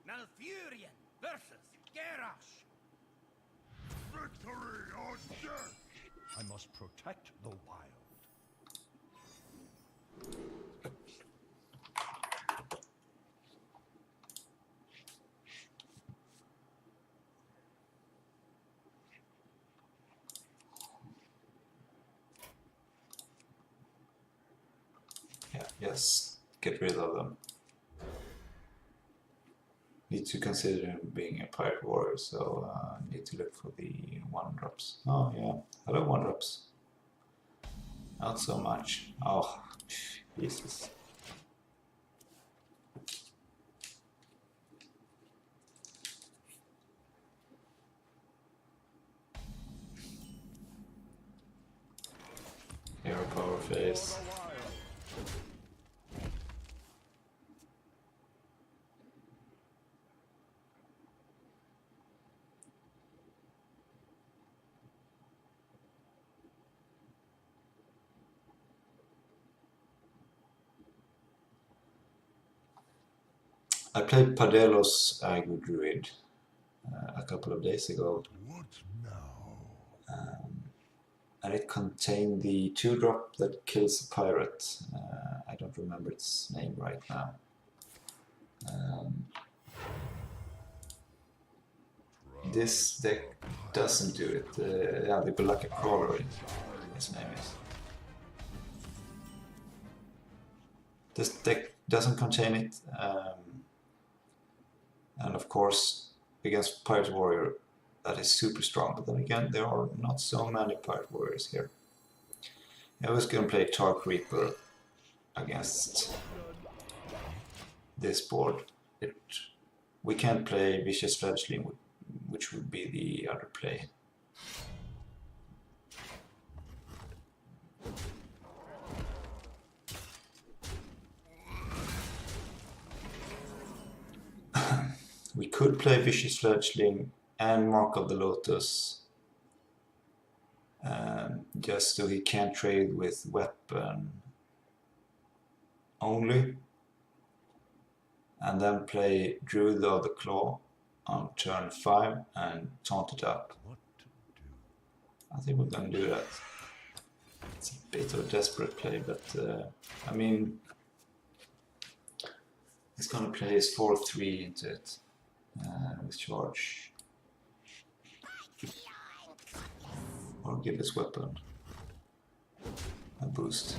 Malfurion versus Garrosh. Victory or death! I must protect the wild. Yeah, yes, get rid of them. Need to consider him being a pirate warrior, so need to look for the 1-drops. Oh yeah, hello 1-drops. Not so much. Oh, Jesus. Hero power phase. I played Piratewarrior's Aggro Druid a couple of days ago. What now? And it contained the 2-drop that kills a pirate. I don't remember its name right now. This deck doesn't do it. Yeah, the Murloc Paladin, his name is. This deck doesn't contain it. And of course, against Piratewarrior, that is super strong. But then again, there are not so many Pirate Warriors here. I was going to play Tark Reaper against this board. We can't play Vicious Fledgling, which would be the other play. We could play Vicious Fledgling and Mark of the Lotus, just so he can't trade with weapon only, and then play Druid of the Claw on turn 5 and taunt it up. What to do? I think we're going to do that. It's a bit of a desperate play, but I mean, he's going to play his 4/3 into it with charge. Or give his weapon a boost.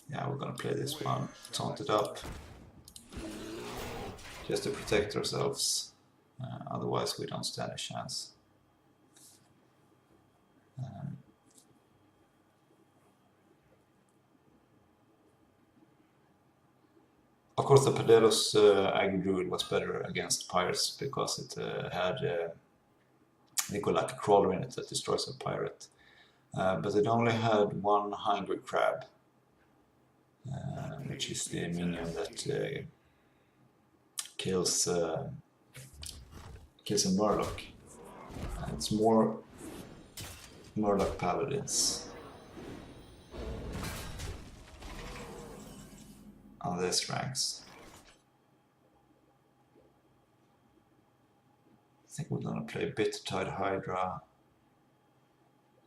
Yeah, we're gonna play this one, taunt it up, just to protect ourselves. Otherwise, we don't stand a chance. Of course, the Piratewarrior's Aggro Druid was better against pirates because it had they got like a crawler in it that destroys a pirate. But it only had one Hungry Crab, which is the minion that kills a Murloc. And it's more Murloc Paladins on this ranks. I think we're gonna play Bittertide Hydra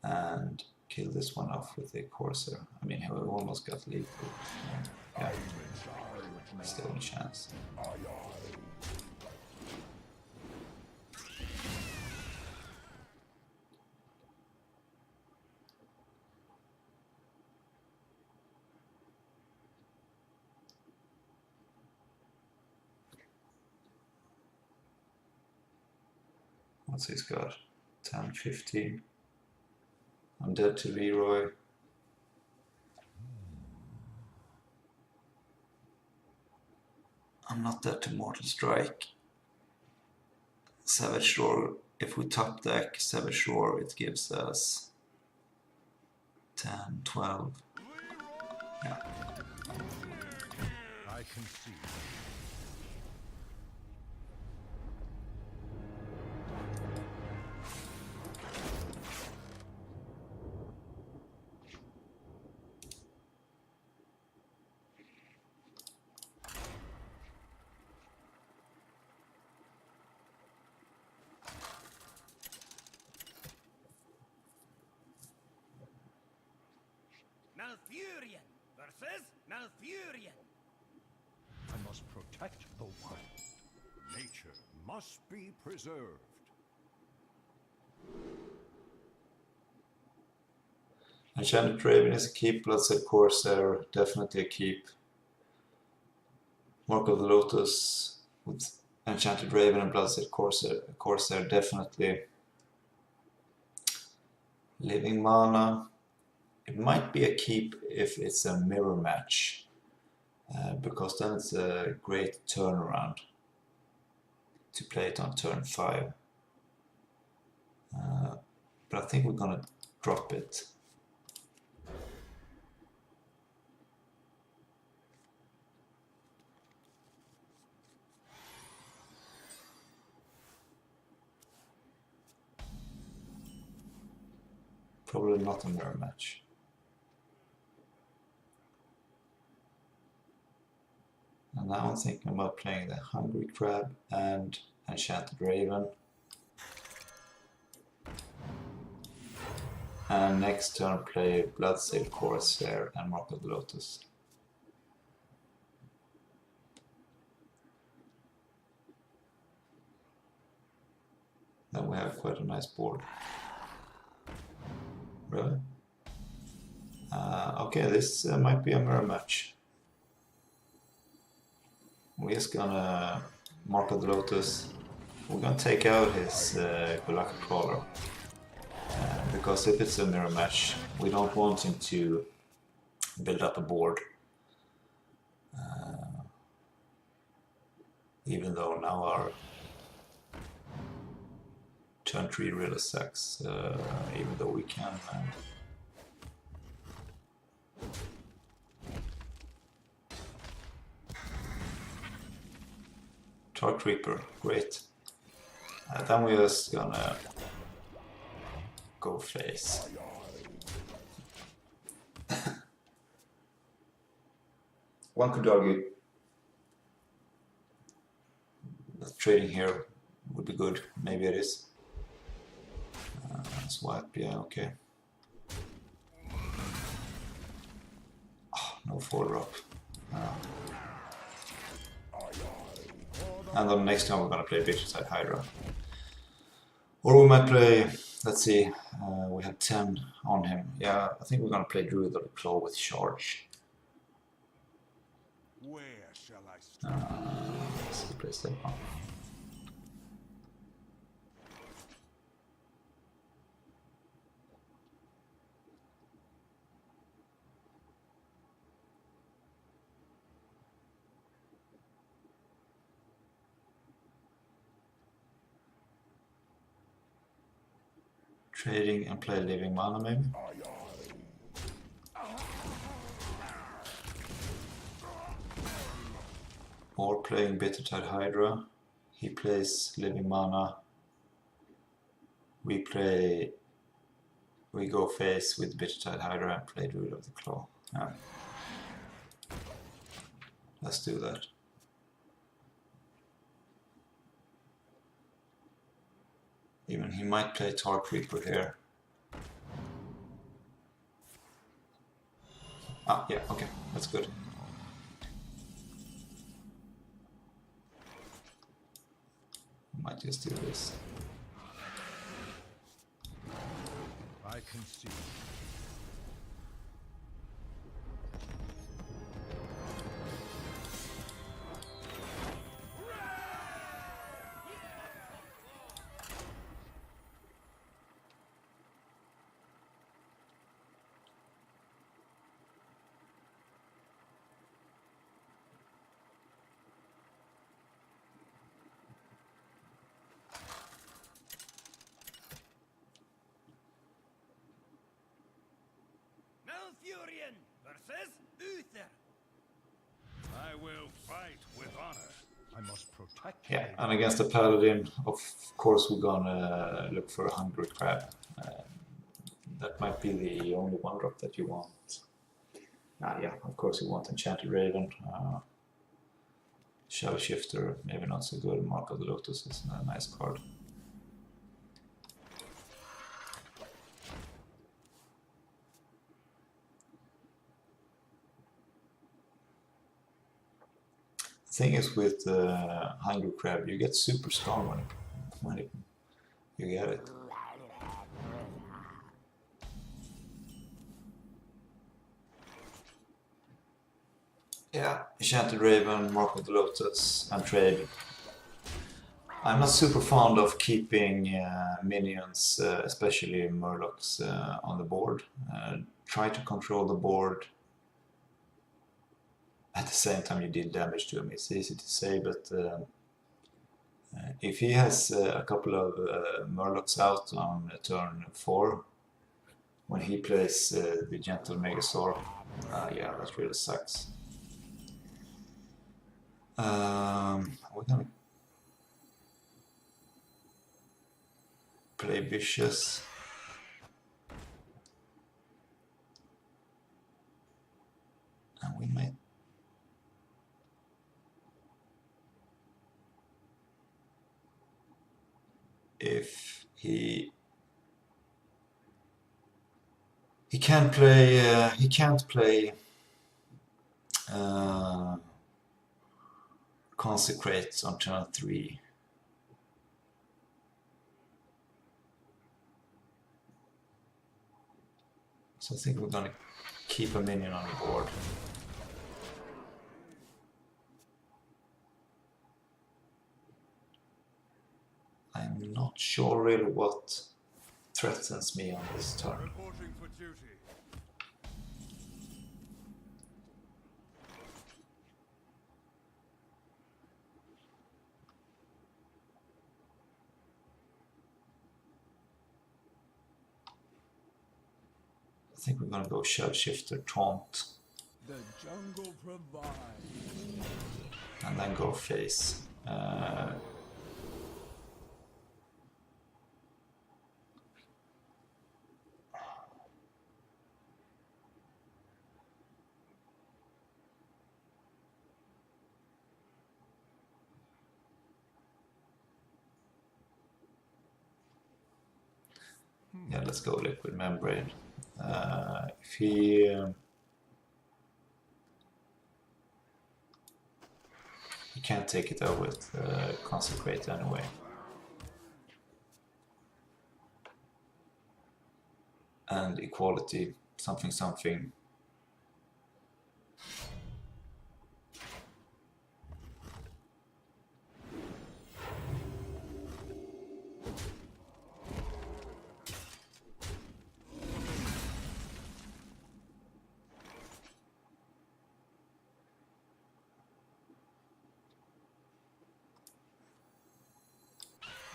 and kill this one off with the Corsair. I mean, he almost got lead, but yeah, still a chance. What's he's got? 10, 15. I'm dead to Leroy. I'm not dead to Mortal Strike. Savage Shore, if we top deck Savage Shore, it gives us 10, 12. Yeah. I can see. Malfurion versus Malfurion. I must protect the wild. Nature must be preserved. Enchanted Raven is a keep. Bloodset Corsair, definitely a keep. Mark of the Lotus with Enchanted Raven and Bloodset Corsair, definitely. Living Mana, it might be a keep if it's a mirror match, because then it's a great turnaround to play it on turn 5. But I think we're gonna drop it. Probably not a mirror match. And now I'm thinking about playing the Hungry Crab and Enchanted Raven. And next turn play Bloodsail Corsair and Mark of the Lotus. Then we have quite a nice board. Really? Okay, this might be a mirror match. We're just gonna Mark of the Lotus. We're gonna take out his Golakka Crawler. Because if it's a mirror match, we don't want him to build up a board. Even though now our turn 3 really sucks, even though we can. Dark Reaper, great. Then we're just gonna go face. One could argue that trading here would be good. Maybe it is. Swipe, yeah, okay. Oh, no 4-drop. And then next time we're gonna play Bitterside Hydra. Or we might play, let's see, we have 10 on him. Yeah, I think we're gonna play Druid of the Claw with Charge. Where shall I start? Let's see, play step 1. Trading and play Living Mana maybe? Or playing Bittertide Hydra. He plays Living Mana. We go face with Bittertide Hydra and play Druid of the Claw. Yeah. Let's do that. Even he might play Dark Reaper here. Ah, yeah, okay, that's good. Might just do this. I can see. Malfurion versus Uther. I will fight with honor. I must protect. Yeah, and against the Paladin, of course we're gonna look for a Hungry Crab. That might be the only 1-drop that you want. Yeah, of course you want Enchanted Raven. Shadow Shifter, maybe not so good. Mark of the Lotus is a nice card. Thing is with Hungry Crab, you get super strong when you get it. Yeah, Enchanted Raven, Mark of the Lotus, and trade. I'm not super fond of keeping minions, especially Murlocs, on the board. Try to control the board at the same time you deal damage to him. It's easy to say, but if he has a couple of Murlocs out on turn 4, when he plays the Gentle Megasaur, yeah, that really sucks. We're gonna play Vicious. And we might... If he can't play Consecrate on turn 3. So I think we're gonna keep a minion on the board. I'm not sure really what threatens me on this turn. Reporting for duty. I think we're gonna go Shellshifter, Taunt, The jungle provides. and then go face. Yeah, let's go Liquid Membrane. If he can't take it out with Consecrate anyway. And Equality, something.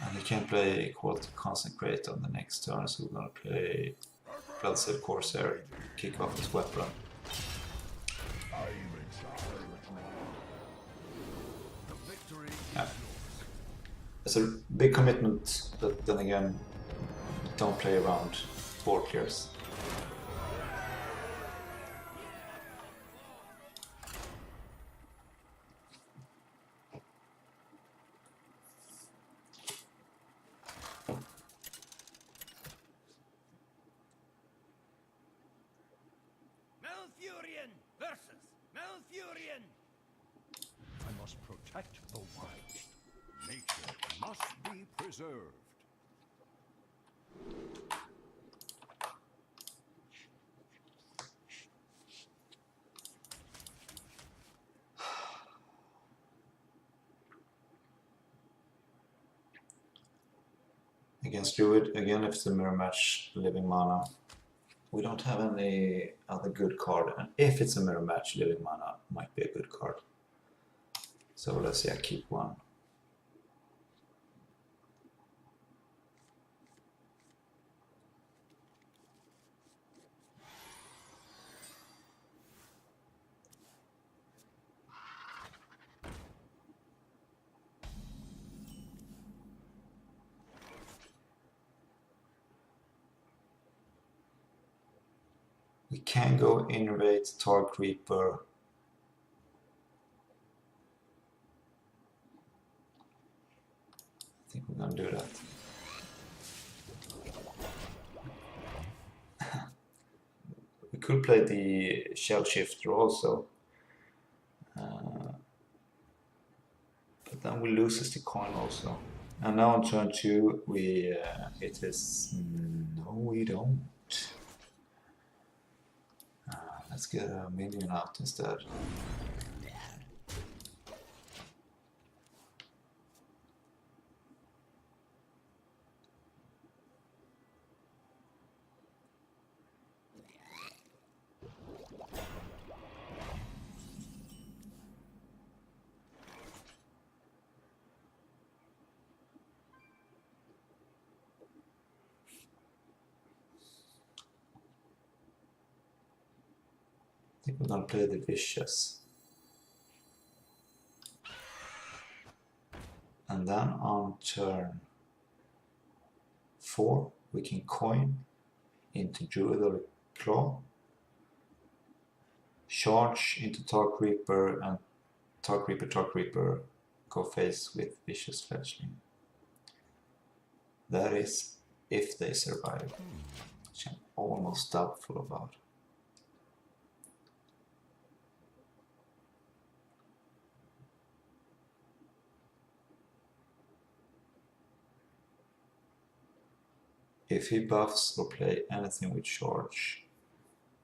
And he can play Equality Consecrate on the next turn, so we're gonna play Bloodseed Corsair, kick off his weapon. Yeah. It's a big commitment, but then again, don't play around board clears. Malfurion versus Malfurion. I must protect the wild. Nature must be preserved. Against Druid, again, if it's a mirror match, living mana. We don't have any other good card, and if it's a mirror match, living mana might be a good card. So let's see, I keep one. We can go Innervate, Tar Creeper. I think we're gonna do that. We could play the Shell Shifter also. we loses the coin also. And now on turn 2 we hit his... no we don't. Let's get a minion out instead. I think we're gonna play the Vicious. And then on turn 4 we can coin into Druid or Claw, charge into Tark Reaper, and Tark Reaper go face with Vicious Fledgling. That is if they survive, which I'm almost doubtful about. If he buffs or play anything with charge,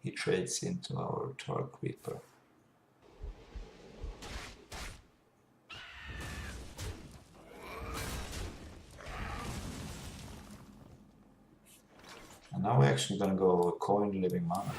he trades into our Tark Reaper. And now we're actually gonna go coin living mana.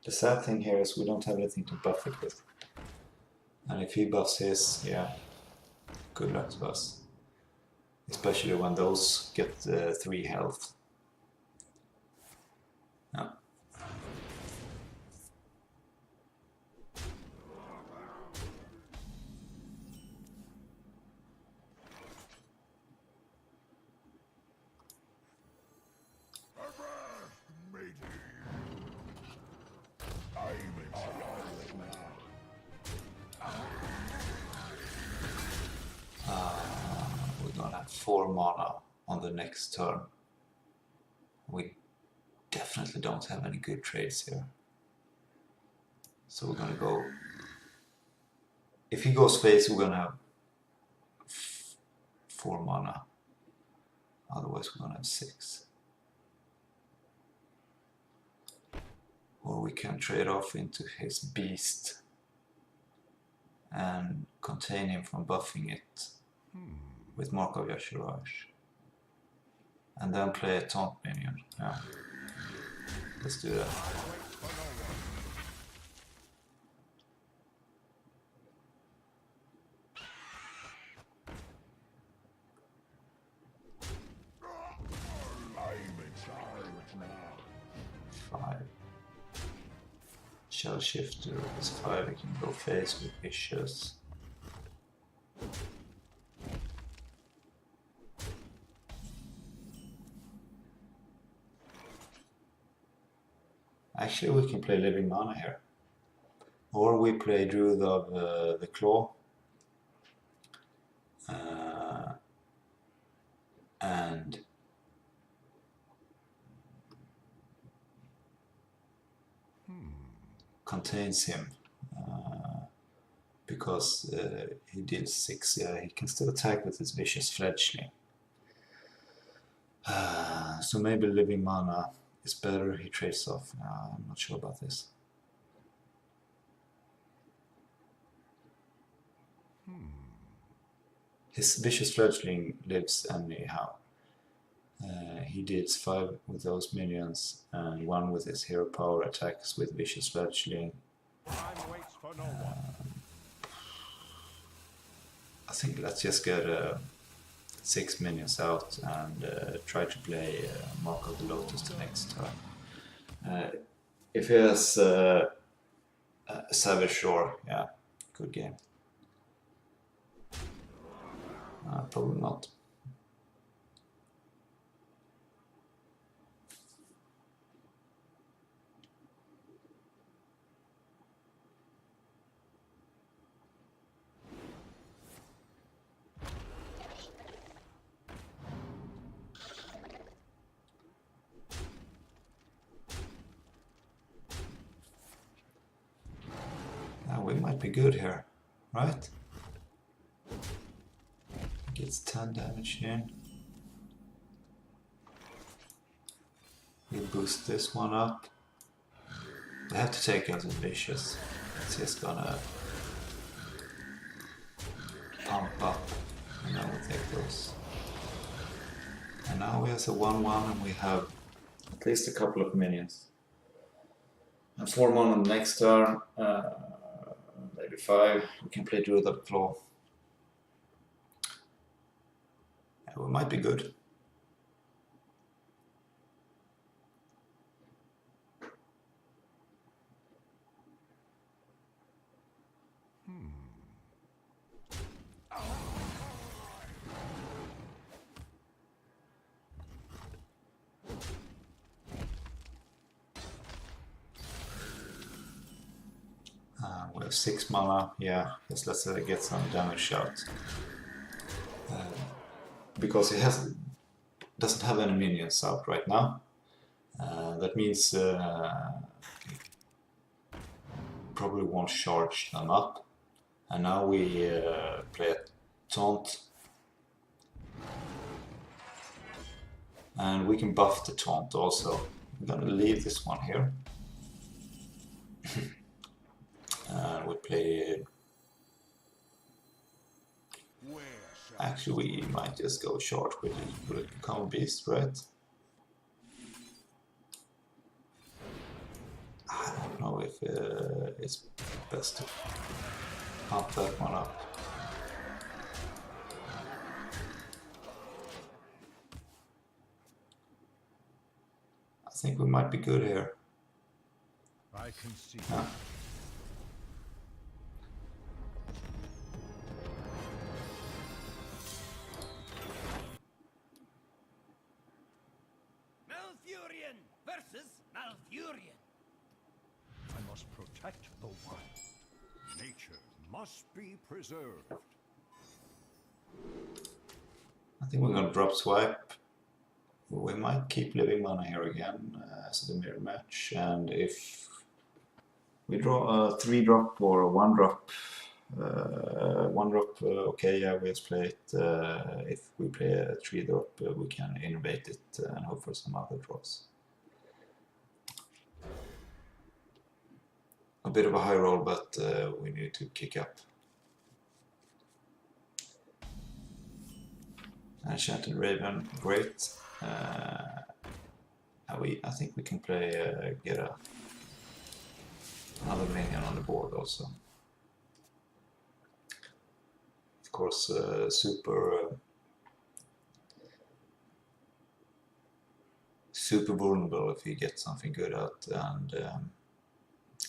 The sad thing here is we don't have anything to buff it with. And if he buffs his, yeah, good luck to us. Especially when those get 3 health. Yeah. We're gonna have 4 mana on the next turn. We definitely don't have any good trades here. So we're gonna go... If he goes face, we're gonna have 4 mana. Otherwise we're gonna have 6. Or we can trade off into his beast and contain him from buffing it with Mark of Yashiraj. And then play a taunt minion. Yeah. Let's do that. Shell Shifter is 5, we can go face with Vicious. Actually we can play Living Mana here. Or we play Druid of the Claw. And contains him because he deals 6. Yeah, he can still attack with his Vicious Fledgling. So maybe Living Mana is better. He trades off. I'm not sure about this. His Vicious Fledgling lives anyhow. He deals 5 with those minions and 1 with his hero power attacks with Vicious Fledgling. I think let's just get 6 minions out and try to play Mark of the Lotus the next turn. If he has Savage Shore, yeah, good game. Probably not. Might be good here, right? Gets 10 damage in. We boost this one up. We have to take out the vicious. It's just gonna pump up, and then we take those. And now we have a 1-1 and we have at least a couple of minions. And 4 mana on the next turn, maybe 5. We can play Druid of the Claw. And we might be good. We have 6 mana, yeah, let's get some damage out. Because he doesn't have any minions out right now. That means he probably won't charge them up. And now we play a taunt. And we can buff the taunt also. I'm gonna leave this one here. And we play... Actually, we might just go short with the Common Beast, right? I don't know if it's best to pump that one up. I think we might be good here. I can see. Yeah. Versus Malfurion. I must protect the wild. Nature must be preserved. I think we're gonna drop swipe. We might keep living mana here again as the mirror match, and if we draw a 3-drop or a 1-drop, 1-drop, okay, yeah, we just play it. If we play a 3-drop, we can innovate it and hope for some other draws. A bit of a high roll, but we need to kick up. Enchanted Raven, great. I think we can play get another minion on the board also. Of course, super vulnerable if we get something good out, and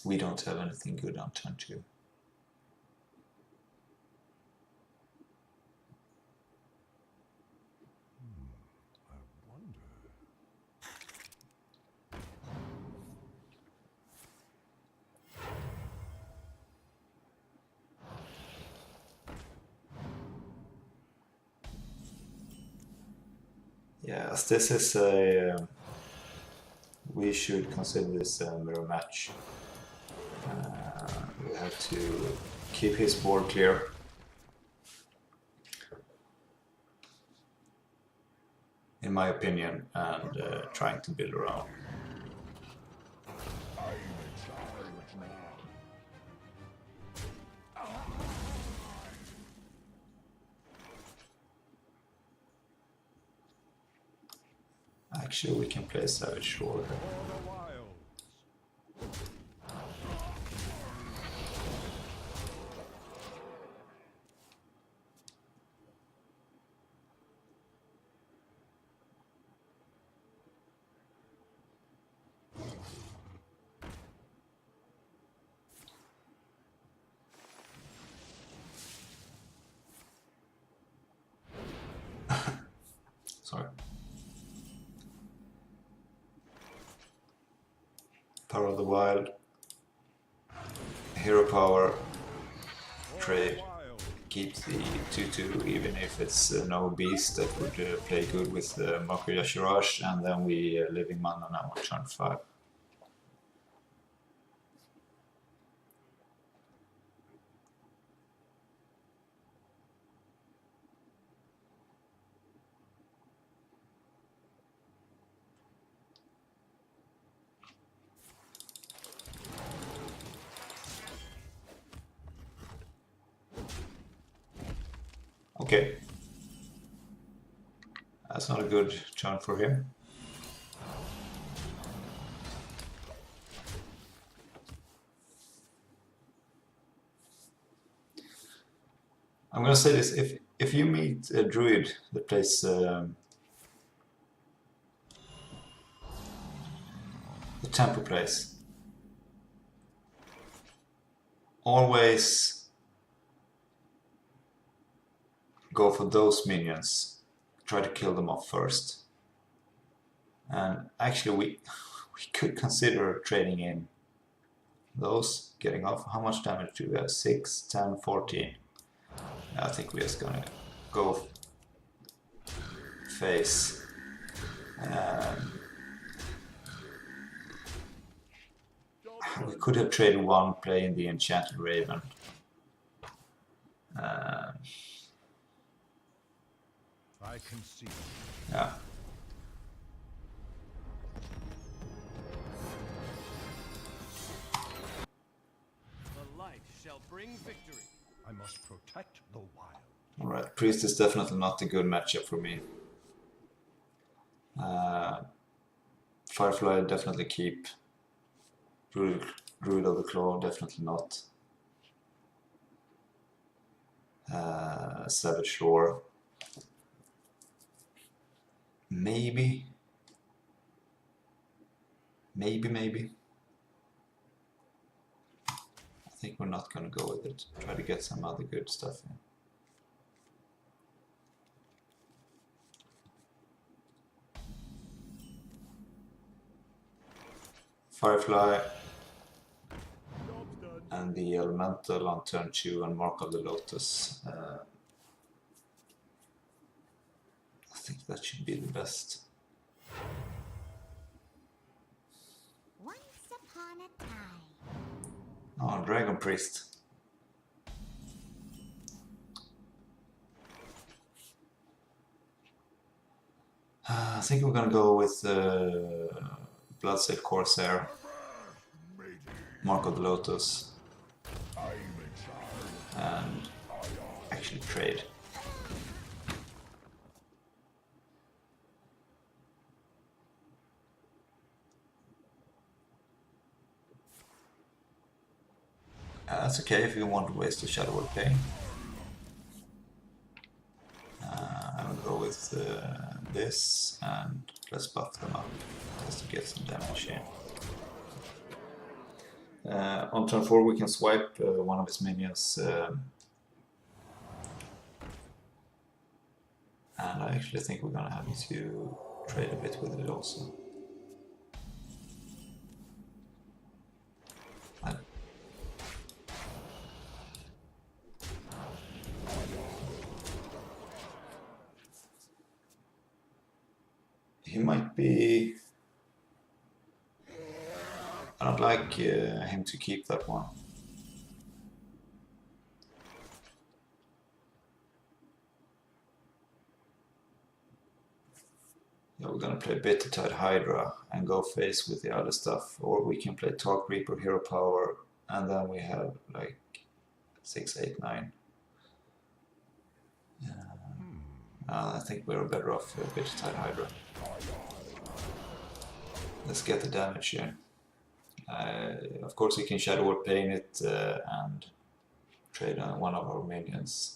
we don't have anything good on turn 2. I wonder. Yes, this is a... we should consider this a mirror match. We have to keep his board clear. In my opinion, and trying to build around. Actually, we can play Savage Shore. Sorry. Power of the Wild. Hero power. Trade. Keep the 2/2 even if it's no beast that would play good with Mako Yashirash, and then we living mana now on turn 5. Okay. That's not a good turn for him. I'm gonna say this, if you meet a druid that plays the tempo plays, always go for those minions. Try to kill them off first. And actually we could consider trading in those, getting off. How much damage do we have? 6, 10, 14. I think we're just gonna go face. We could have traded one playing the Enchanted Raven. I can see. Yeah. The light shall bring victory. I must protect the wild. Alright, Priest is definitely not a good matchup for me. Firefly definitely keep. Druid of the Claw definitely not. Savage Shore. Maybe. Maybe. I think we're not gonna go with it. Try to get some other good stuff in. Firefly and the Elemental on turn 2 and Mark of the Lotus. I think that should be the best. Once upon a time. Oh, Dragon Priest. I think we're gonna go with Bloodsail Corsair, Mark of the Lotus, and actually trade. That's okay if you want to waste a Shadow Word Pain. I'm gonna go with this, and let's buff them up just to get some damage here. On turn 4 we can swipe one of his minions, and I actually think we're gonna have to trade a bit with it also. He might be. I don't like him to keep that one. Yeah, we're gonna play Bittertide Hydra and go face with the other stuff, or we can play Talk Reaper, Hero Power, and then we have like 6, 8, 9. I think we're better off Bittertide Hydra. Let's get the damage here. Of course, he can Shadow Word Pain it and trade on one of our minions.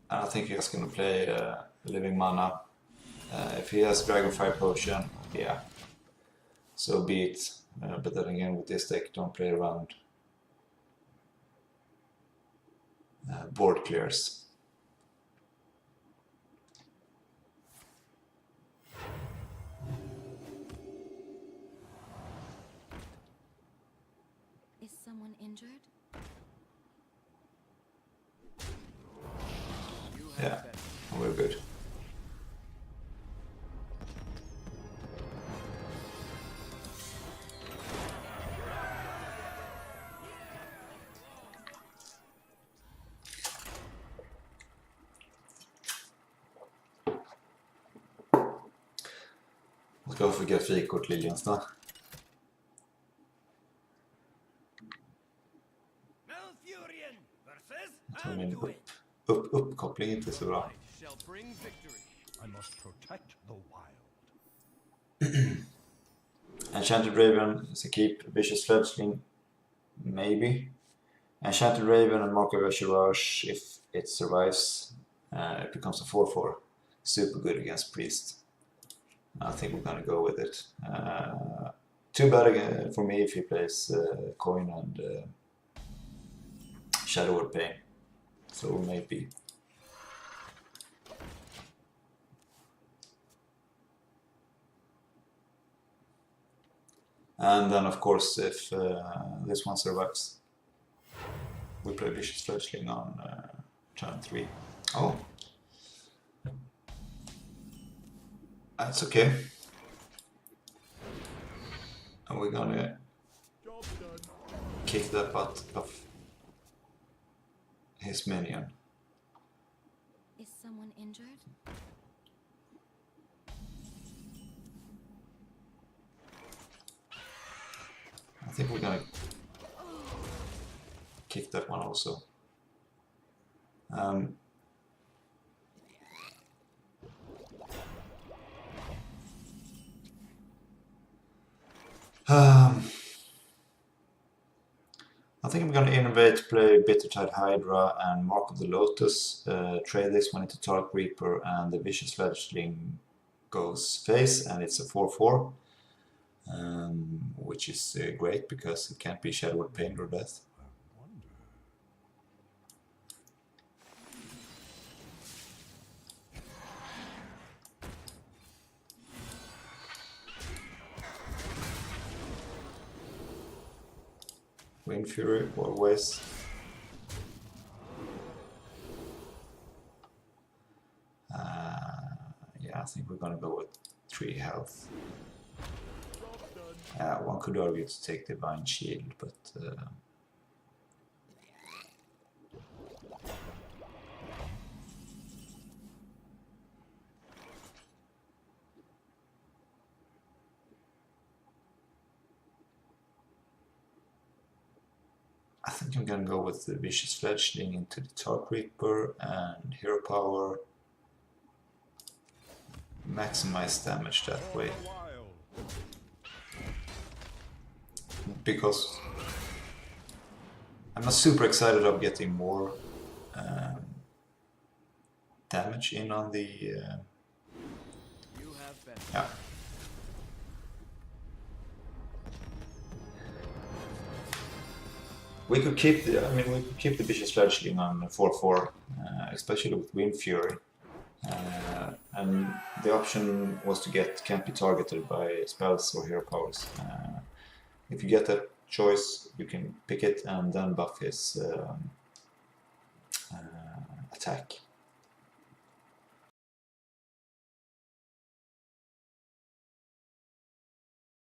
I think he's gonna play Living Mana. If he has Dragonfire Potion, yeah, so be it. But then again, with this deck, don't play around board clears. Is someone injured? Yeah, we're good. Don't forget frikort Liljenstad. Malfurion versus Jag tror min Anduin. uppkoppling inte är så bra. Light shall bring victory. I must protect the wild. Enchanted Raven is a keep. Vicious Fledgling, maybe. Enchanted Raven and Mark of Rush, if it survives, it becomes a 4/4. Super good against Priest. I think we're gonna go with it. Too bad again for me if he plays Coin and Shadowward Pain. So maybe. And then of course if this one survives, we play Vicious Fledgling on turn 3. Oh. That's okay. And we're gonna kick that butt of his minion. Is someone injured? I think we're gonna kick that one also. I think I'm gonna innovate, play Bittertide Hydra and Mark of the Lotus, trade this one into Tark Reaper, and the Vicious Fledgling goes face, and it's a 4/4, which is great because it can't be Shadowward Pain or Death. Wind Fury always. Yeah, I think we're gonna go with 3 health. One could argue to take Divine Shield, but I think I'm gonna go with the Vicious Fledgling into the Tark Reaper and Hero Power. Maximize damage that way. Because I'm not super excited of getting more damage in on the You have been. yeah. We could keep the Vicious Fledgling on 4/4, especially with Wind Fury. And the option was to get can't be targeted by spells or hero powers. If you get that choice, you can pick it and then buff his attack.